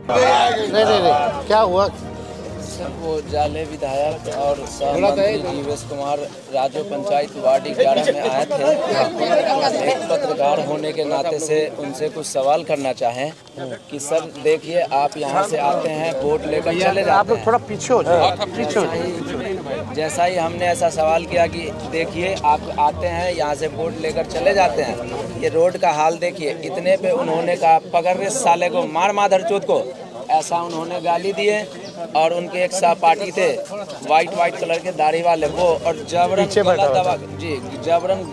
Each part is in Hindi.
नहीं, क्या हुआ? सर वो जाले विधायक और सहमंत्री जीवेश कुमार राजो पंचायत वार्ड 11 में आए थे। एक पत्रकार होने के नाते से उनसे कुछ सवाल करना चाहें कि सर देखिए, आप यहाँ से आते हैं, वोट लेकर चले जाते हैं। आप लोग थोड़ा पीछे हो जाए। जैसा ही हमने ऐसा सवाल किया कि देखिए, आप आते हैं यहाँ से वोट लेकर चले जाते हैं, ये रोड का हाल देखिए। इतने पे उन्होंने कहा पकड़ रे साले को, मार माधरचोद को, ऐसा उन्होंने गाली दिए। और उनके एक सहपाठी थे वाइट कलर के दाढ़ी वाले, वो और जबरन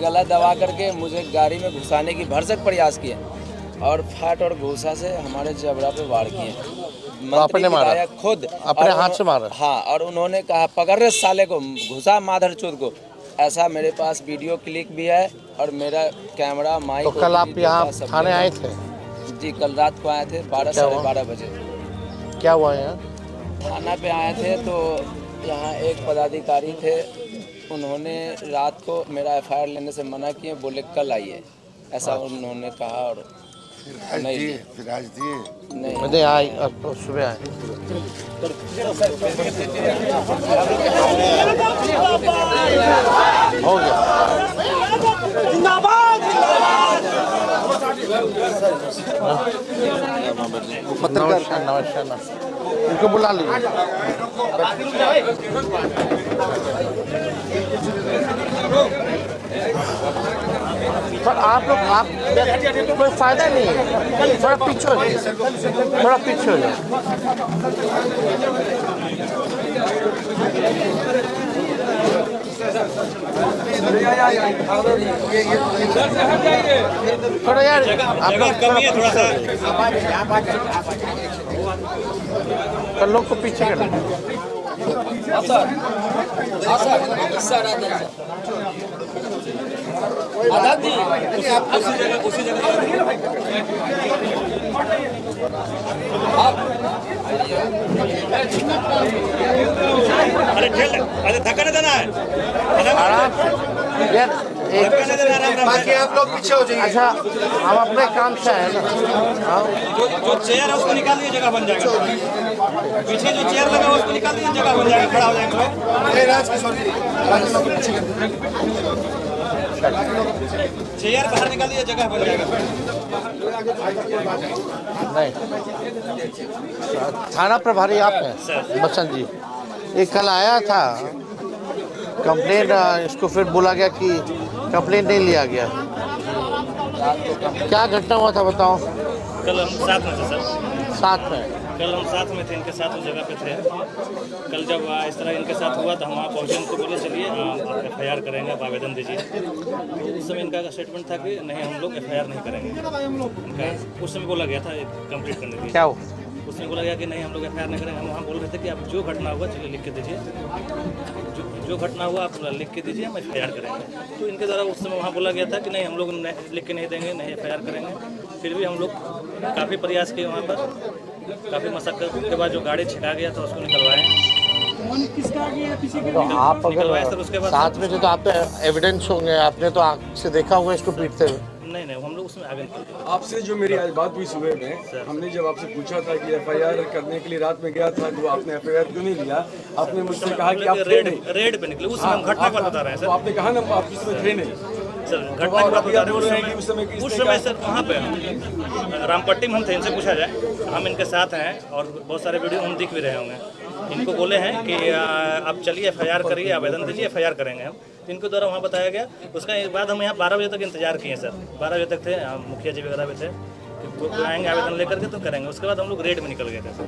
गला दबा करके मुझे गाड़ी में घुसाने की भरसक प्रयास किए और फाट और घूसा से हमारे जबड़ा पे वार किए। आपने मारा? खुद अपने हाथ से मारा? हाँ, और उन्होंने कहा पकड़ रे साले को, घुसा माधरचोद को। ऐसा मेरे पास वीडियो क्लिक भी है और मेरा कैमरा माइक। तो कल आप यहाँ थाने आए थे? जी, कल रात को आए थे 12 साढ़े 12 बजे। क्या हुआ यहाँ? थाना पे आए थे तो यहाँ एक पदाधिकारी थे, उन्होंने रात को मेरा FIR लेने से मना किए, बोले कल आइए, ऐसा उन्होंने कहा। और नहीं दिए, फिर आज दिए नहीं आए, सुबह आए। हो गया। नमस्कार, इनको बुला लीजिए। पर आप लोग कोई फायदा नहीं है, थोड़ा पीछे हो जाए, थोड़ा पीछे हो जाए। थोड़ा यार आप लोग लोग को पीछे कर अरे धक्का नहीं देना है, आराम यार। बाकी आप लोग पीछे हो जाइए। अच्छा, हम अपने काम से आए ना। जो चेयर है उसको निकाल दिए, जगह बन जाएगा। पीछे जो चेयर लगा है उसको निकाल दिए, जगह बन जाएगा, खड़ा हो जाएंगे। चेयर बाहर निकाल दिए, जगह बन जाएगा। नहीं, थाना प्रभारी आप हैं बसंत जी। ये कल आया था कंप्लेन, इसको फिर बोला गया कि कंप्लेन नहीं लिया गया। क्या घटना हुआ था बताओ? कल हम साथ में थे सर। साथ में? कल हम साथ में थे, इनके साथ उस जगह पे थे। कल जब इस तरह इनके साथ हुआ तो हम वहाँ पहुँचे, उनको बोले चलिए आप FIR करेंगे, आप आवेदन दीजिए। उस समय इनका स्टेटमेंट था कि नहीं, हम लोग FIR नहीं करेंगे। इनका उस समय बोला गया था कंप्लीट करने के लिए। क्या हो? उसने बोला गया कि नहीं, हम लोग FIR नहीं करेंगे। हम वहाँ बोल रहे थे कि आप जो घटना हुआ चलिए लिख के दीजिए, जो घटना हुआ आप लिख के दीजिए, हम FIR करेंगे। तो इनके द्वारा उस समय वहाँ बोला गया था कि नहीं, हम लोग लिख के नहीं देंगे, नहीं FIR करेंगे। फिर भी हम लोग काफ़ी प्रयास किए, वहाँ पर काफ़ी मशक्कत के बाद जो गाड़ी छिका गया था उसको निकलवाए। तो आप अगर उसके बाद साथ में थे तो आप एविडेंस होंगे, आपने तो आँख से देखा होगा इसको पीटते हुए। नहीं, हम लोग उसमें आगे। आपसे जो मेरी आज बात हुई सुबह में, हमने जब आपसे पूछा था कि FIR करने के लिए रात में गया था, तो आपने FIR क्यों नहीं लिया? आपने मुझसे कहा कि आप रेड पे निकले। उस समय हम घटना को बता रहे हैं सर। तो आपने कहा ना आप उस समय थे नहीं सर, घटना को बता रहे हैं कि उस समय उस समय सर वहाँ पे रामपट्टी में हम थे। इनसे पूछा जाए, हम इनके साथ हैं और बहुत सारे वीडियो हम दिख भी रहे होंगे। इनको बोले हैं कि आप चलिए FIR करिए, आवेदन दीजिए, FIR करेंगे हम। इनके द्वारा वहाँ बताया गया। उसका एक बाद हम यहाँ 12 बजे तक इंतजार किए सर। 12 बजे तक थे, मुखिया जी वगैरह भी थे, तो आएंगे आवेदन लेकर के तो करेंगे। उसके बाद हम लोग रेड में निकल गए थे सर।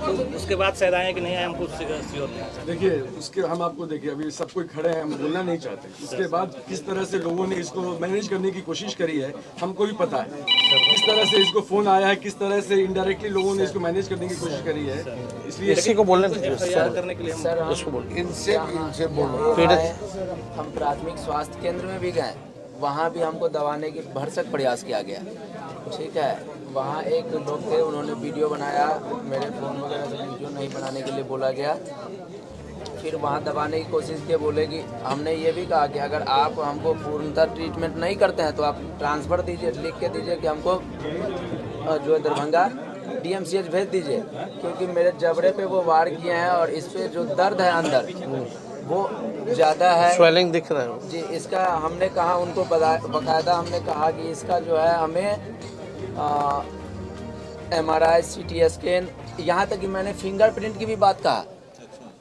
तो उसके बाद शायद आए कि नहीं आए, हमको श्योर नहीं है। देखिए, उसके हम आपको देखिए, अभी सब कोई खड़े हैं, हम बोलना नहीं चाहते। उसके बाद किस तरह से लोगों ने इसको मैनेज करने की कोशिश करी है हमको भी पता है। किस तरह से इसको फोन आया है, किस तरह से इनडायरेक्टली लोगों ने इसको मैनेज करने की कोशिश करी है। इसलिए इसी को बोलने FIR करने के लिए हम इसको बोल इनसे बोलो। हम प्राथमिक स्वास्थ्य केंद्र में भी गए, वहाँ भी हमको दबाने की भरसक प्रयास किया गया। ठीक है, वहाँ एक लोग थे, उन्होंने वीडियो बनाया, मेरे फ़ोन वगैरह से वीडियो नहीं बनाने के लिए बोला गया। फिर वहाँ दबाने की कोशिश की, बोले कि हमने ये भी कहा कि अगर आप हमको पूर्णतः ट्रीटमेंट नहीं करते हैं तो आप ट्रांसफ़र दीजिए, लिख के दीजिए कि हमको जो है दरभंगा DMCH भेज दीजिए, क्योंकि मेरे जबड़े पे वो वार किए हैं और इस पे जो दर्द है अंदर वो ज़्यादा है। स्वेलिंग दिख रहा है जी, इसका हमने कहा उनको बाकायदा हमने कहा कि इसका जो है हमें MRI CT स्कैन, यहाँ तक कि मैंने फिंगरप्रिंट की भी बात कहा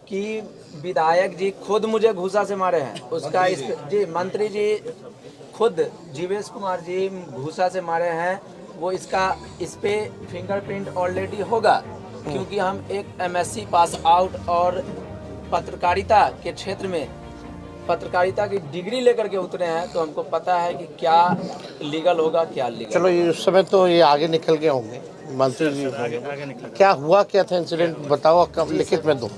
कि विधायक जी खुद मुझे घूसा से मारे हैं, उसका इस जी मंत्री जी खुद जीवेश कुमार जी घूसा से मारे हैं, वो इसका इस पे फिंगरप्रिंट ऑलरेडी होगा, क्योंकि हम एक MSc पास आउट और पत्रकारिता के क्षेत्र में पत्रकारिता की डिग्री लेकर के उतरे हैं, तो हमको पता है कि क्या लीगल होगा क्या लीगल। चलो ये उस समय तो ये आगे निकल गए होंगे मंत्री जी, आगे निकल क्या हुआ क्या था इंसिडेंट बताओ, कब लिखित में दो।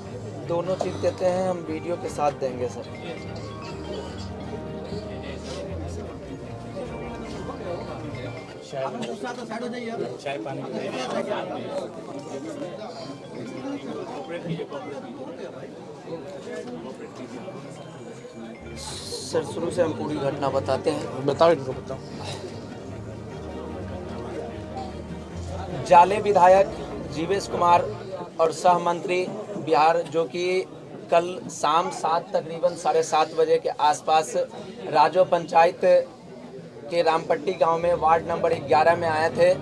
दोनों चीज देते हैं, हम वीडियो के साथ देंगे सर। चाय पानी सर शुरू से हम पूरी घटना बताते हैं। बताओ इनको बताओ। जाले विधायक जीवेश कुमार और सह मंत्री बिहार, जो कि कल शाम तकरीबन 7:30 बजे के आसपास राजो पंचायत के रामपट्टी गांव में वार्ड नंबर 11 में आए थे,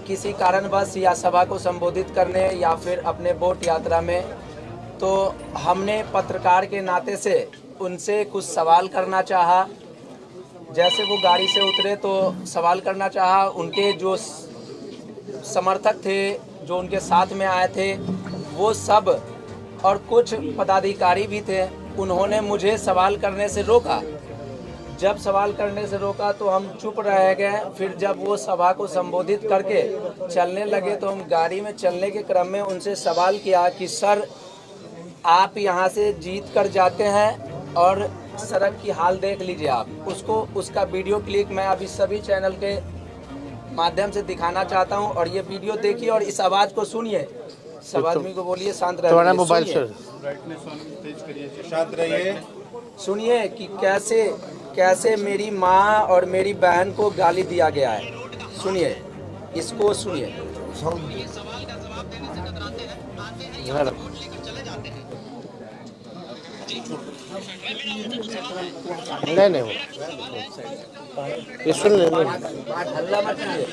किसी कारणवश या सभा को संबोधित करने या फिर अपने वोट यात्रा में। तो हमने पत्रकार के नाते से उनसे कुछ सवाल करना चाहा। जैसे वो गाड़ी से उतरे तो सवाल करना चाहा, उनके जो समर्थक थे जो उनके साथ में आए थे वो सब और कुछ पदाधिकारी भी थे, उन्होंने मुझे सवाल करने से रोका। जब सवाल करने से रोका तो हम चुप रह गए। फिर जब वो सभा को संबोधित करके चलने लगे तो हम गाड़ी में चलने के क्रम में उनसे सवाल किया कि सर आप यहाँ से जीत कर जाते हैं और सड़क की हाल देख लीजिए आप। उसका वीडियो क्लिप मैं अभी सभी चैनल के माध्यम से दिखाना चाहता हूँ और ये वीडियो देखिए और इस आवाज़ को सुनिए। सब आदमी को बोलिए शांत रहिए, मोबाइल से शांत रहिए। सुनिए कि कैसे मेरी माँ और मेरी बहन को गाली दिया गया है। सुनिए, इसको सुनिए। नहीं ये सुन ले। हल्ला मत कीजिए।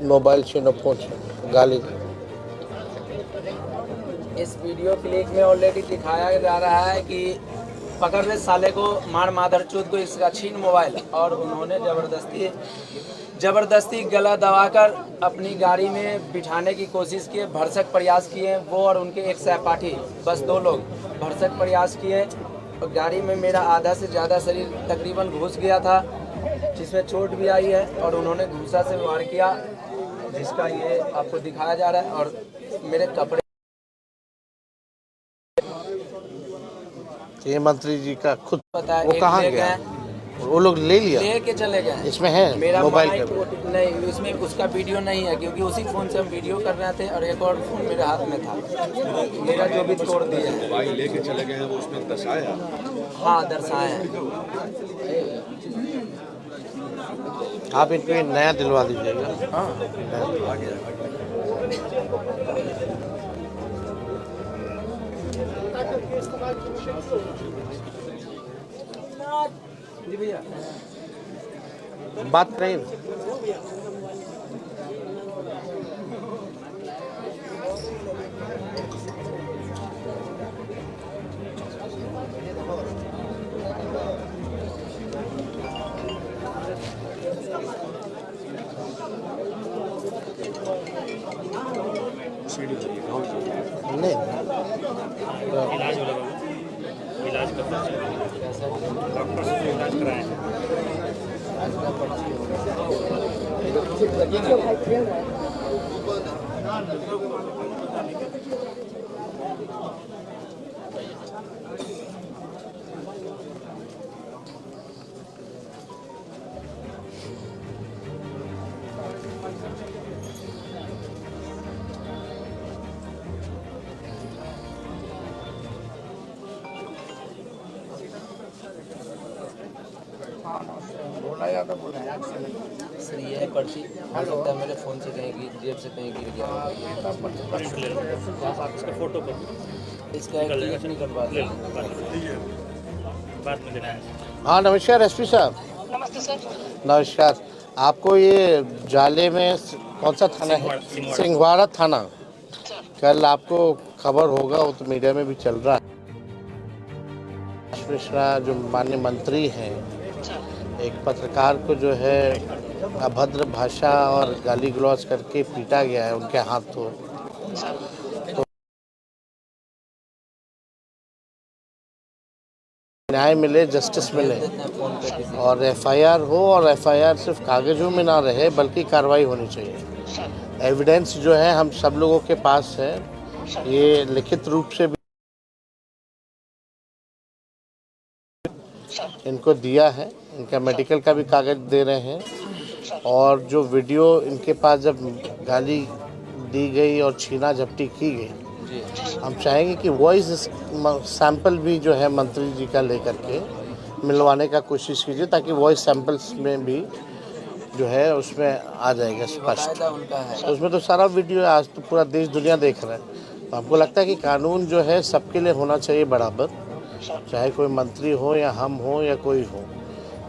मोबाइल छीनो, फोन गाली। इस वीडियो क्लिप में ऑलरेडी दिखाया जा रहा है कि पकड़ रहे साले को, मार माधर चूत को, इसका छीन मोबाइल। और उन्होंने ज़बरदस्ती गला दबाकर अपनी गाड़ी में बिठाने की कोशिश किए, भरसक प्रयास किए। वो और उनके एक सहपाठी, बस 2 लोग भरसक प्रयास किए। और गाड़ी में मेरा आधा से ज़्यादा शरीर तकरीबन घुस गया था, जिसमें चोट भी आई है। और उन्होंने घूसा से वार किया, जिसका ये आपको दिखाया जा रहा है। और मेरे कपड़े, ये मंत्री जी का खुद पता है, वो कहाँ गया? वो लोग ले लिया, लेके चले गए। इसमें है मेरा मोबाइल माइक नहीं, इसमें उसका वीडियो नहीं है, क्योंकि उसी फ़ोन से हम वीडियो कर रहे थे और एक और फ़ोन मेरे हाथ में था। मेरा जो भी तोड़ दिया है, मोबाइल लेके चले गए हैं, वो उसमें दर्शाया। हाँ दर्शाए हैं। आप इनको ये नया दिलवा दीजिएगा। हाँ जी भैया, बात नहीं। इलाज हो रहा है। इलाज का खर्चा डॉक्टर से इलाज कराए हैं। सर ये है पर्ची, हो सकता है मेरे फ़ोन से कहीं जेब से कहीं गिर गया हो। प्रिंट ले लो, इसका फोटो कर इसका एक निकलवा ले लो, बाद में देना है। हाँ नमस्कार एसपी साहब। नमस्ते सर। नमस्कार। आपको ये जाले में कौन सा थाना है? सिंहवाड़ा थाना। कल आपको खबर होगा, वो तो मीडिया में भी चल रहा है, मिश्रा जो माननीय मंत्री हैं, एक पत्रकार को जो है अभद्र भाषा और गाली गलौज करके पीटा गया है उनके हाथों। तो न्याय मिले, जस्टिस मिले और एफआईआर हो, और एफआईआर सिर्फ कागजों में ना रहे बल्कि कार्रवाई होनी चाहिए। एविडेंस जो है हम सब लोगों के पास है, ये लिखित रूप से भी इनको दिया है, इनका मेडिकल का भी कागज दे रहे हैं, और जो वीडियो इनके पास जब गाली दी गई और छीना झपटी की गई, हम चाहेंगे कि वॉइस सैंपल भी जो है मंत्री जी का लेकर के मिलवाने का कोशिश कीजिए, ताकि वॉइस सैंपल्स में भी जो है उसमें आ जाएगा स्पष्ट। तो उसमें तो सारा वीडियो आज तो पूरा देश दुनिया देख रहा है। तो हमको लगता है कि कानून जो है सबके लिए होना चाहिए बराबर, चाहे कोई मंत्री हो या हम हो या कोई हो।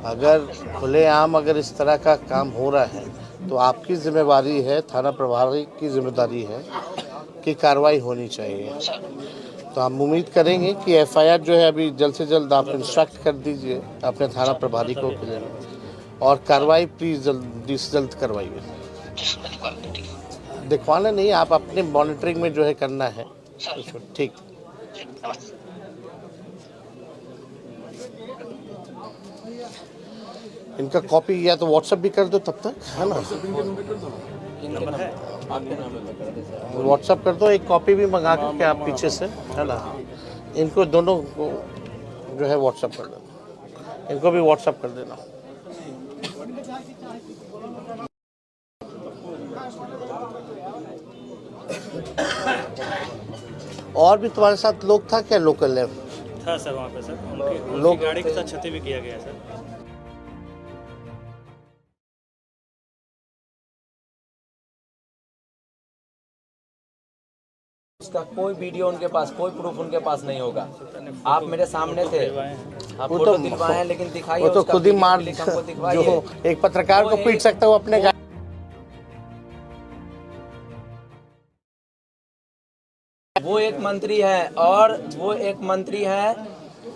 अगर खुलेआम अगर इस तरह का काम हो रहा है तो आपकी जिम्मेवारी है, थाना प्रभारी की जिम्मेदारी है कि कार्रवाई होनी चाहिए। तो हम उम्मीद करेंगे कि एफआईआर जो है अभी जल्द से जल्द आप इंस्ट्रक्ट कर दीजिए अपने थाना प्रभारी को, और कार्रवाई प्लीज़ जल्दी से जल्द करवाइए। दिखवाना नहीं, आप अपने मॉनिटरिंग में जो है करना है। ठीक, इनका कॉपी या तो व्हाट्सएप भी कर दो तब तक, है ना? नंबर है आपके नाम पे कर दे। व्हाट्सएप कर दो, एक कॉपी भी मंगा के आप पीछे से, है ना? इनको दोनों को जो है व्हाट्सएप कर देना, इनको भी व्हाट्सएप कर देना। और भी तुम्हारे साथ लोग था क्या लोकल है? था सर वहाँ पे सर, उनकी गाड़ी के साथ क्षति भी किया गया सर। उसका कोई वीडियो उनके पास, कोई प्रूफ उनके पास नहीं होगा। आप मेरे सामने थे, आप फोटो दिलवाए हैं, लेकिन दिखाइए। वो तो खुद ही मार, जो एक पत्रकार को पीट सकता है वो अपने वो एक मंत्री है, और वो एक मंत्री है,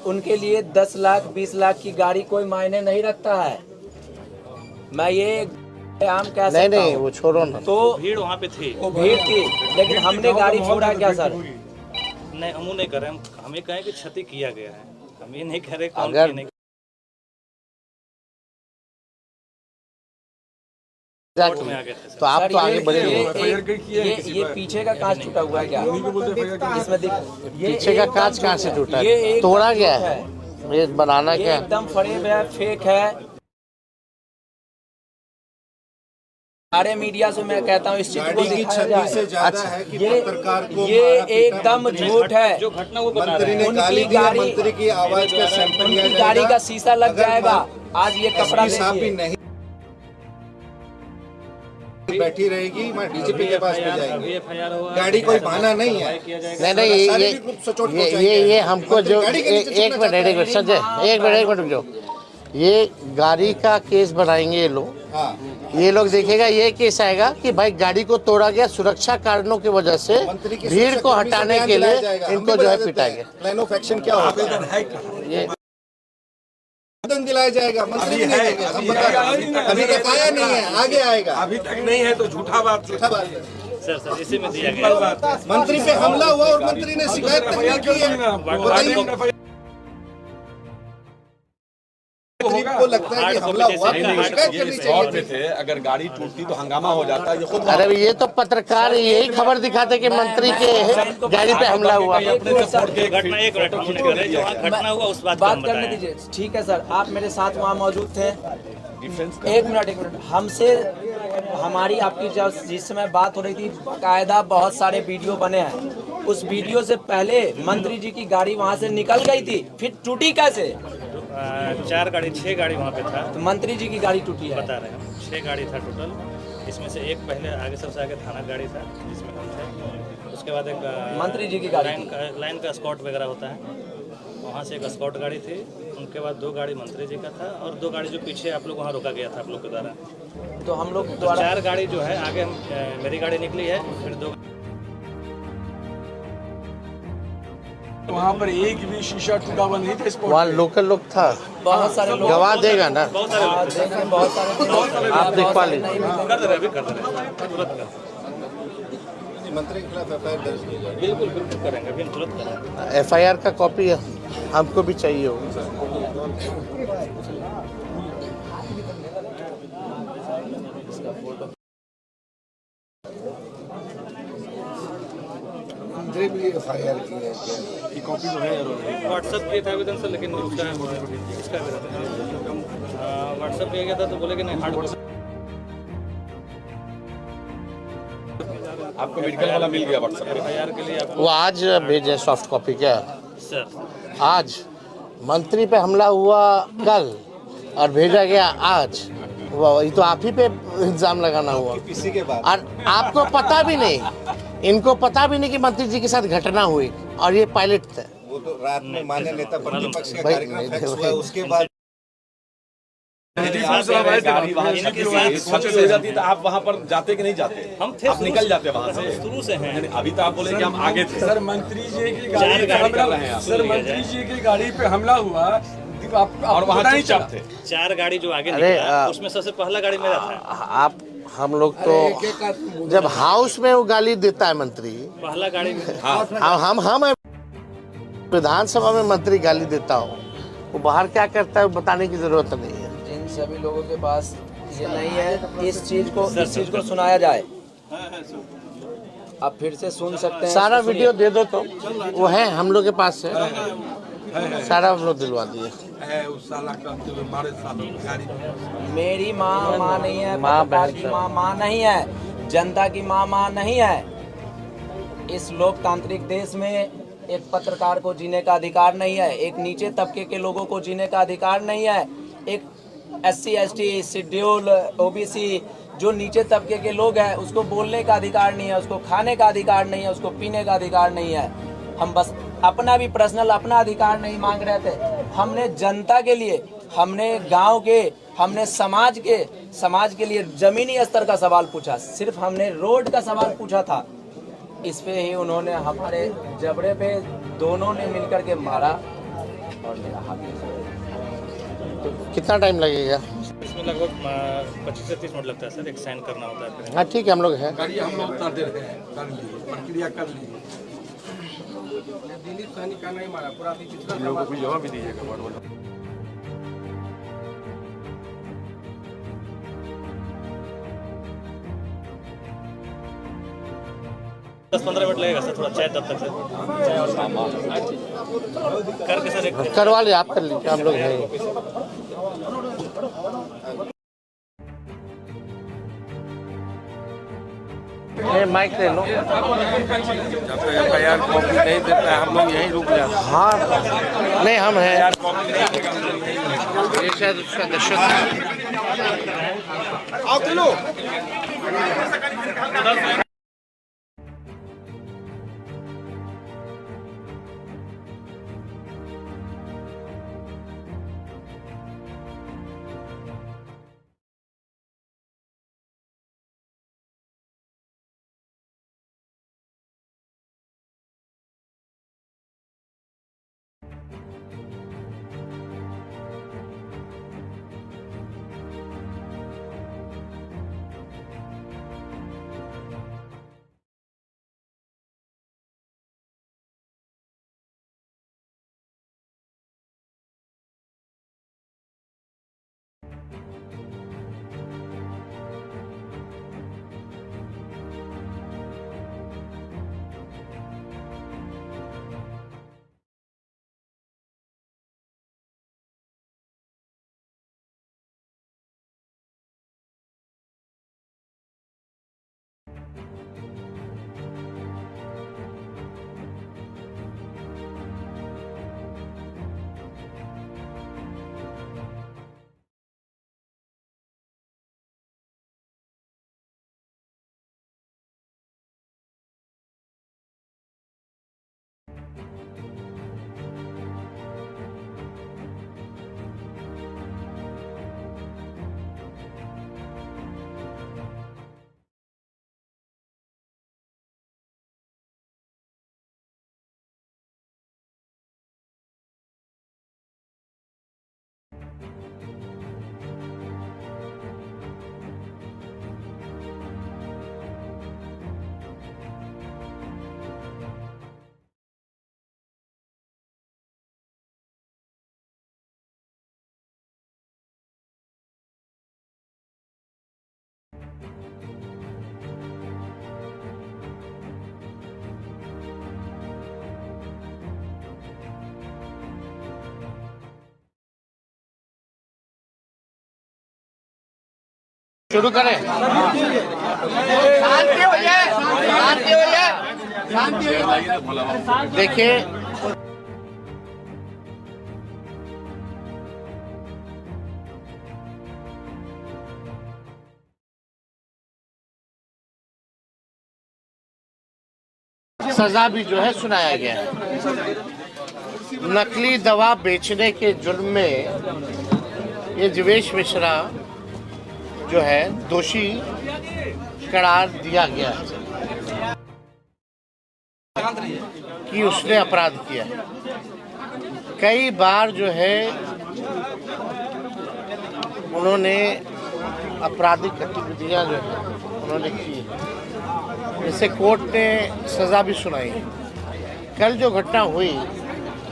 उनके लिए 10 लाख 20 लाख की गाड़ी कोई मायने नहीं रखता है। मैं ये आम कह सकता हूं। नहीं वो छोड़ो ना। तो भीड़ वहाँ पे थी, वो भीड़ थी, लेकिन हमने गाड़ी छोड़ा क्या सर? नहीं हम नहीं कर रहे, हम ये कहें कि क्षति किया गया है, हम ये नहीं कह रहे कौन अगर नहीं। तो आप तो आगे बढ़े। ये पीछे का कांच टूटा हुआ है क्या? इसमें पीछे का कांच कहाँ से टूटा है? तोड़ा गया है, ये बनाना क्या? एकदम फरेब है, फेक है। सारे मीडिया से मैं कहता हूँ इस चीज को दिखाया जाए। अच्छा, ये एकदम झूठ है। जो घटना वो बता मंत्री रहे ने हैं। गाली दी, मंत्री की आवाज का सैंपल लिया उनकी गाड़ी का शीशा लग जाएगा। आज ये कपड़ा साहब भी देखिए, नहीं बैठी रहेगी, मैं डीजीपी के पास में जाएंगे। FIR हुआ, गाड़ी कोई बहाना नहीं है। नहीं ये हमको जो एक मिनट संजय, एक मिनट रुक जाओ। ये गाड़ी का केस बनाएंगे ये लोग। हाँ, ये लोग देखेगा, ये केस आएगा कि भाई गाड़ी को तोड़ा गया सुरक्षा कारणों की वजह से, भीड़ को हटाने के लिए इनको जो है पिटाएंगे। प्लान ऑफ एक्शन क्या होगा? ये आवेदन दिलाया जाएगा, मंत्री नहीं देंगे। हम बता रहे हैं, अभी तक आया नहीं है, आगे आएगा। अभी तक नहीं है तो झूठा बात है। सर इसी में दिया गया। मंत्री पे हमला हुआ और मंत्री ने शिकायत तक नहीं की है। बताइए। लगता है कि हमला हुआ तो शिकायत करनी स्पॉट चाहिए। पे थे, अगर गाड़ी टूटती तो हंगामा हो जाता। ये खुद अरे ये तो पत्रकार यही खबर दिखाते कि मंत्री के गाड़ी पे हमला हुआ। घटना एक मिनट हम कर रहे हैं, जो वहाँ घटना हुआ उस बात बात करने दीजिए। ठीक है सर, आप मेरे साथ वहाँ मौजूद थे। एक मिनट हमसे हमारी आपकी जब जिस समय बात हो रही थी, बाकायदा बहुत सारे वीडियो बने हैं। उस वीडियो से पहले मंत्री जी की गाड़ी वहाँ से निकल गई थी, फिर टूटी कैसे? 6 गाड़ी वहाँ पे था, तो मंत्री जी की गाड़ी टूटी है। बता रहे हैं हम। 6 गाड़ी था टोटल, इसमें से एक पहले आगे सबसे आगे थाना गाड़ी था जिसमें हम थे। उसके बाद एक मंत्री जी की गाड़ी लाइन का स्कॉट वगैरह होता है, वहाँ से एक स्कॉट गाड़ी थी। उनके बाद 2 गाड़ी मंत्री जी का था और 2 गाड़ी जो पीछे आप लोग वहाँ रोका गया था आप लोग के द्वारा। तो हम लोग तो द्वारा 4 गाड़ी जो है आगे मेरी गाड़ी निकली है, फिर 2 वहाँ पर एक भी शीशा टूटा हुआ नहीं था स्पॉट वहाँ लोकल लोग था, बहुत सारे लोग गवाह देगा ना, बहुत सारे हाँ, देख रहे हैं, बहुत सारे आप दिखवा लीजिए। कर दे रहे हैं, अभी कर दे रहे हैं, तुरंत कर। मंत्री के खिलाफ एफआईआर दर्ज की जाए। बिल्कुल बिल्कुल करेंगे, अभी हम तुरंत करेंगे। FIR का कॉपी हमको भी चाहिए होगा। मंत्री भी एफआईआर की है। कॉपी तो है यार। व्हाट्सएप किया था आवेदन सर, लेकिन उसका व्हाट्सएप किया गया था तो बोले कि नहीं हार्ड कॉपी। आपको मेडिकल वाला मिल गया व्हाट्सएप पे। FIR के लिए आपको वो आज भेजे सॉफ्ट कॉपी क्या? सर आज मंत्री पे हमला हुआ कल और भेजा गया आज। ये तो आप ही पे इल्जाम लगाना हुआ किसी के बाद और आपको पता भी नहीं, इनको पता भी नहीं कि मंत्री जी के साथ घटना हुई और ये पायलट थे। वो तो रात में मान्य नेता प्रतिपक्ष का भाई, कार्यक्रम नहीं, फिक्स भाई। हुआ, उसके बाद गाड़ी वहाँ से क्षति हो जाती तो आप वहाँ पर जाते कि नहीं जाते? हम थे आप निकल जाते वहाँ से। शुरू से हैं। नहीं, अभी तो आप बोले कि हम आगे थे। सर मंत्री जी की गाड़ी पे हमला, सर मंत्री जी की गाड़ी पे हमला हुआ और वहाँ पता नहीं चुपचाप चला। थे। 4 गाड़ी जो आगे अरे, निकला उसमें सबसे पहला गाड़ी मेरा था। आप हम लोग तो जब हाउस में वो गाली देता है मंत्री, पहला गाड़ी हम विधानसभा में मंत्री गाली देता हो, वो बाहर क्या करता है बताने की जरूरत नहीं है। जिन सभी लोगों के पास ये नहीं है, इस चीज को सुनाया जाए। आप फिर से सुन सकते हैं। सारा वीडियो दे दो तो वो है हम लोग के पास है, सारा हम लोग दिलवा दिए। मेरी माँ नहीं है, माँ पत्रकार बहन की माँ नहीं है, जनता की माँ नहीं है। इस लोकतांत्रिक देश में एक पत्रकार को जीने का अधिकार नहीं है, एक नीचे तबके के लोगों को जीने का अधिकार नहीं है, एक SC ST शेड्यूल OBC जो नीचे तबके के लोग हैं उसको बोलने का अधिकार नहीं है, उसको खाने का अधिकार नहीं है, उसको पीने का अधिकार नहीं है। हम बस अपना भी पर्सनल अपना अधिकार नहीं मांग रहे थे, हमने जनता के लिए, हमने गांव के, हमने समाज के लिए जमीनी स्तर का सवाल पूछा, सिर्फ हमने रोड का सवाल पूछा था। इस पे ही उन्होंने हमारे जबड़े पे दोनों ने मिलकर के मारा और मेरा हाथ। कितना टाइम लगेगा? इसमें लगभग 25 से 30 मिनट लगता है सर, एक साइन करना होता है। हाँ ठीक है, हम लोग हैं। गाड़ी हम लोग उतार दे रहे हैं, कर लीजिए, प्रक्रिया कर लीजिए। दिलीप सहनी का नहीं मारा, पूरा लोगों को जवाब भी दीजिएगा। 10-15 मिनट लगेगा सर, थोड़ा चाय तब तक सर, चाय और सामान करके सर एक करवा लिया, आप कर लीजिए, हम लोग हैं। माइक ले लो। FIR कॉपी नहीं देता है, हम लोग यहीं रुक जाते हैं। हाँ नहीं, हम हैं। ये शायद उसका दशक है। शुरू करें। देखिए, सजा भी जो है सुनाया गया है। नकली दवा बेचने के जुर्म में ये जीवेश मिश्रा जो है दोषी करार दिया गया है कि उसने अपराध किया। कई बार जो है उन्होंने आपराधिक गतिविधियां जो है उन्होंने की, इससे कोर्ट ने सजा भी सुनाई। कल जो घटना हुई,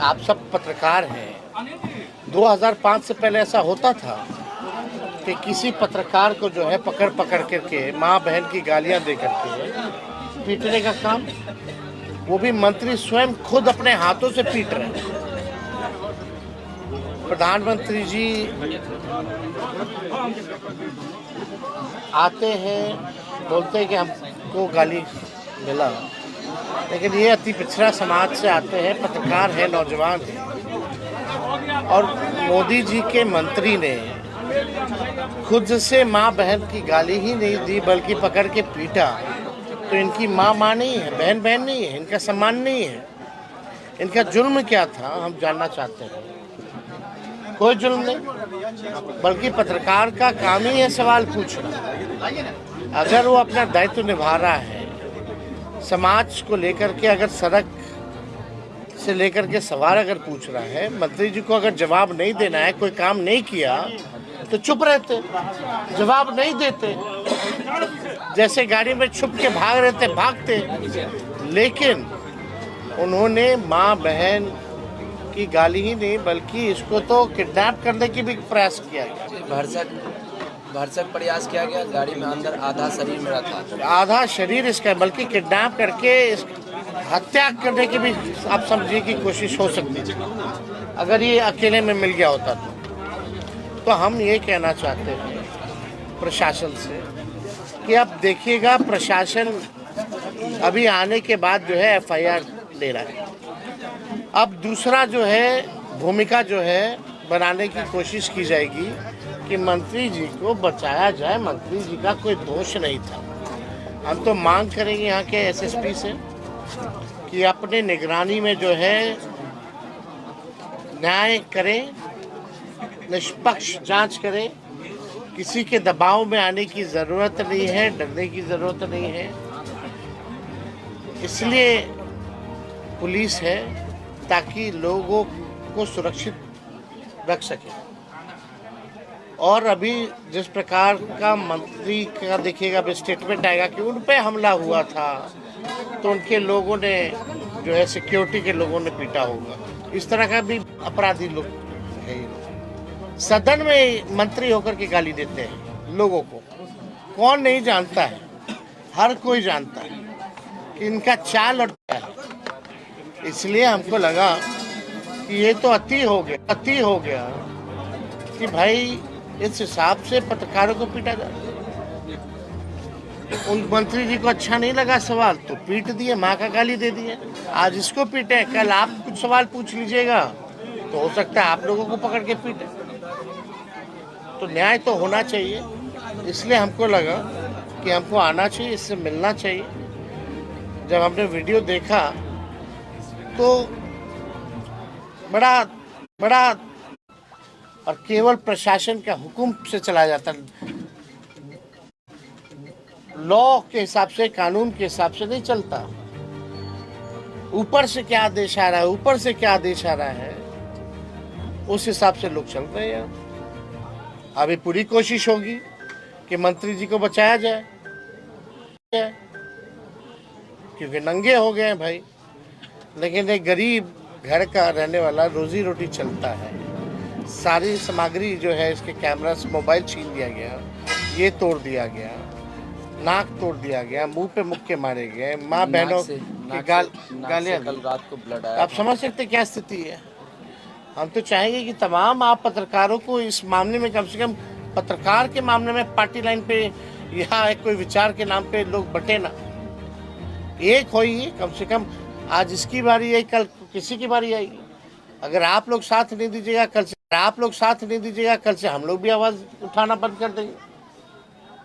आप सब पत्रकार हैं, 2005 से पहले ऐसा होता था कि किसी पत्रकार को जो है पकड़ करके माँ बहन की गालियां दे करके पीटने का काम, वो भी मंत्री स्वयं खुद अपने हाथों से पीट रहे हैं। प्रधानमंत्री जी आते हैं, बोलते हैं कि हमको गाली मिला, लेकिन ये अति पिछड़ा समाज से आते हैं, पत्रकार हैं, नौजवान हैं, और मोदी जी के मंत्री ने खुद से माँ बहन की गाली ही नहीं दी बल्कि पकड़ के पीटा। तो इनकी माँ नहीं है, बहन नहीं है, इनका सम्मान नहीं है। इनका जुर्म क्या था हम जानना चाहते हैं। कोई जुर्म नहीं, बल्कि पत्रकार का काम ही है सवाल पूछना। अगर वो अपना दायित्व निभा रहा है, समाज को लेकर के, अगर सड़क से लेकर के सवाल अगर पूछ रहा है, मंत्री जी को अगर जवाब नहीं देना है, कोई काम नहीं किया तो चुप रहते, जवाब नहीं देते, जैसे गाड़ी में छुप के भाग रहे थे भागते। लेकिन उन्होंने माँ बहन की गाली ही नहीं बल्कि इसको तो किडनैप करने की भी प्रयास किया गया, भरसक प्रयास किया गया। गाड़ी में अंदर आधा शरीर मेरा था, आधा शरीर इसका, बल्कि किडनैप करके हत्या करने की भी आप समझिए की कोशिश हो सकती थी अगर ये अकेले में मिल गया होता तो हम ये कहना चाहते हैं प्रशासन से कि अब देखिएगा, प्रशासन अभी आने के बाद जो है FIR ले रहा है। अब दूसरा जो है भूमिका जो है बनाने की कोशिश की जाएगी कि मंत्री जी को बचाया जाए। मंत्री जी का कोई दोष नहीं था। हम तो मांग करेंगे यहाँ के SSP से कि अपने निगरानी में जो है न्याय करें, निष्पक्ष जांच करें। किसी के दबाव में आने की ज़रूरत नहीं है, डरने की ज़रूरत नहीं है। इसलिए पुलिस है ताकि लोगों को सुरक्षित रख सके। और अभी जिस प्रकार का मंत्री का देखिएगा, अभी स्टेटमेंट आएगा कि उन पे हमला हुआ था तो उनके लोगों ने जो है सिक्योरिटी के लोगों ने पीटा होगा। इस तरह का भी अपराधी लोग है। सदन में मंत्री होकर के गाली देते हैं लोगों को, कौन नहीं जानता है, हर कोई जानता है कि इनका चाल और क्या है। इसलिए हमको लगा कि ये तो अति हो गया कि भाई इस हिसाब से पत्रकारों को पीटा जाए। उन मंत्री जी को अच्छा नहीं लगा सवाल तो पीट दिए, माँ का गाली दे दिए। आज इसको पीटे, कल आप कुछ सवाल पूछ लीजिएगा तो हो सकता है आप लोगों को पकड़ के पीटे। तो न्याय तो होना चाहिए, इसलिए हमको लगा कि हमको आना चाहिए, इससे मिलना चाहिए। जब हमने वीडियो देखा तो बड़ा और केवल प्रशासन का हुक्म से चला जाता, लॉ के हिसाब से, कानून के हिसाब से नहीं चलता। ऊपर से क्या आदेश आ रहा है, ऊपर से क्या आदेश आ रहा है, उस हिसाब से लोग चल रहे हैं। अभी पूरी कोशिश होगी कि मंत्री जी को बचाया जाए, क्योंकि नंगे हो गए हैं भाई। लेकिन एक गरीब घर का रहने वाला, रोजी रोटी चलता है, सारी सामग्री जो है, इसके कैमरा से मोबाइल छीन लिया गया, ये तोड़ दिया गया, नाक तोड़ दिया गया, मुंह पे मुक्के मारे गए, माँ बहनों की गालियाँ। कल रात को ब्लड आया। आप समझ सकते क्या स्थिति है। हम तो चाहेंगे कि तमाम आप पत्रकारों को इस मामले में, कम से कम पत्रकार के मामले में पार्टी लाइन पे या कोई विचार के नाम पे लोग बटे ना, एक होइए कम से कम। आज इसकी बारी आई, कल किसी की बारी आएगी। अगर आप लोग साथ नहीं दीजिएगा, कल से हम लोग भी आवाज उठाना बंद कर देंगे।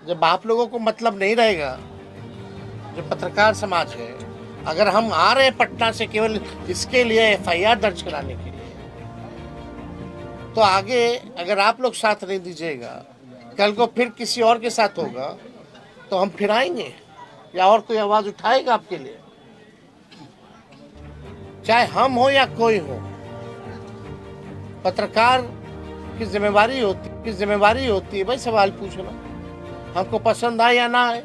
जब आप लोगों को मतलब नहीं रहेगा, जो पत्रकार समाज है, अगर हम आ रहे हैं पटना से केवल इसके लिए FIR दर्ज कराने के लिए, तो आगे अगर आप लोग साथ नहीं दीजिएगा, कल को फिर किसी और के साथ होगा तो हम फिर आएंगे या और कोई आवाज उठाएगा आपके लिए, चाहे हम हो या कोई हो। पत्रकार की जिम्मेवारी होती है भाई सवाल पूछना, हमको पसंद आए या ना आए।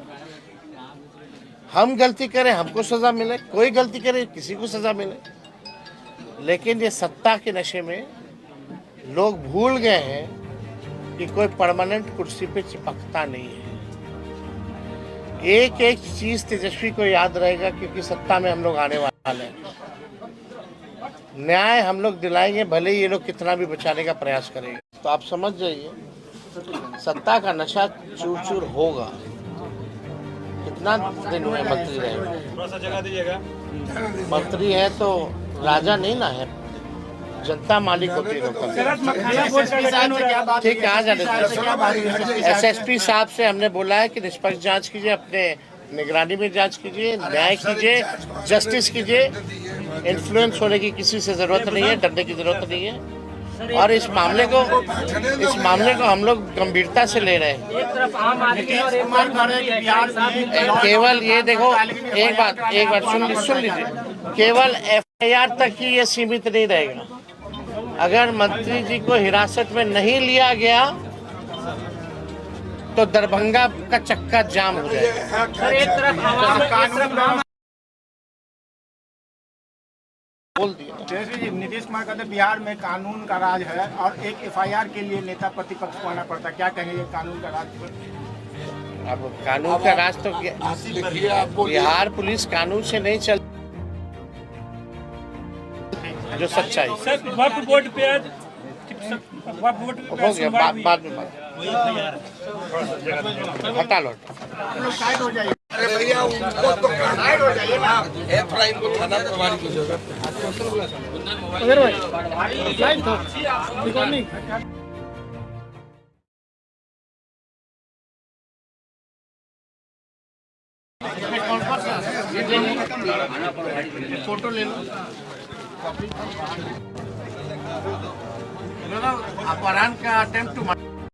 हम गलती करें हमको सजा मिले, कोई गलती करे किसी को सजा मिले। लेकिन ये सत्ता के नशे में लोग भूल गए हैं कि कोई परमानेंट कुर्सी पे चिपकता नहीं है। एक एक चीज तेजस्वी को याद रहेगा, क्योंकि सत्ता में हम लोग आने वाले हैं। न्याय हम लोग दिलाएंगे, भले ही ये लोग कितना भी बचाने का प्रयास करेंगे। तो आप समझ जाइए, सत्ता का नशा चूर चूर होगा। कितना दिन हुए मंत्री रहे, थोड़ा सा जगह दीजिएगा। मंत्री है तो राजा नहीं ना है, जनता मालिक होती है। ठीक है, आ जाने। SSP साहब से हमने बोला है कि निष्पक्ष जांच कीजिए, अपने निगरानी में जांच कीजिए, न्याय कीजिए, जस्टिस कीजिए। इन्फ्लुएंस होने की किसी से जरूरत नहीं है, डरने की जरूरत नहीं है। और इस मामले को हम लोग गंभीरता से ले रहे हैं। एक तरफ आम आदमी और एक तरफ केवल ये देखो, एक बात सुन लीजिए, केवल FIR तक ही ये सीमित नहीं रहेगा। अगर मंत्री जी को हिरासत में नहीं लिया गया तो दरभंगा का चक्का जाम हो जाएगा। सर एक तरफ बोल दिया। जैसे जी नीतीश कुमार कहते बिहार में कानून का राज है और एक FIR के लिए नेता प्रतिपक्ष को आना पड़ता है, क्या कहेंगे कानून का राज पर? अब कानून का राज तो बिहार पुलिस कानून से नहीं चल, जो सच्चाई हो गया। बाद में हटा लो, साइड हो जाइए। अरे भैया उनको तो साइड हो जाइए ना। F-line को थाना प्रभारी की जगह फोटो ले लो। अपहरण का अटेम्प्ट टू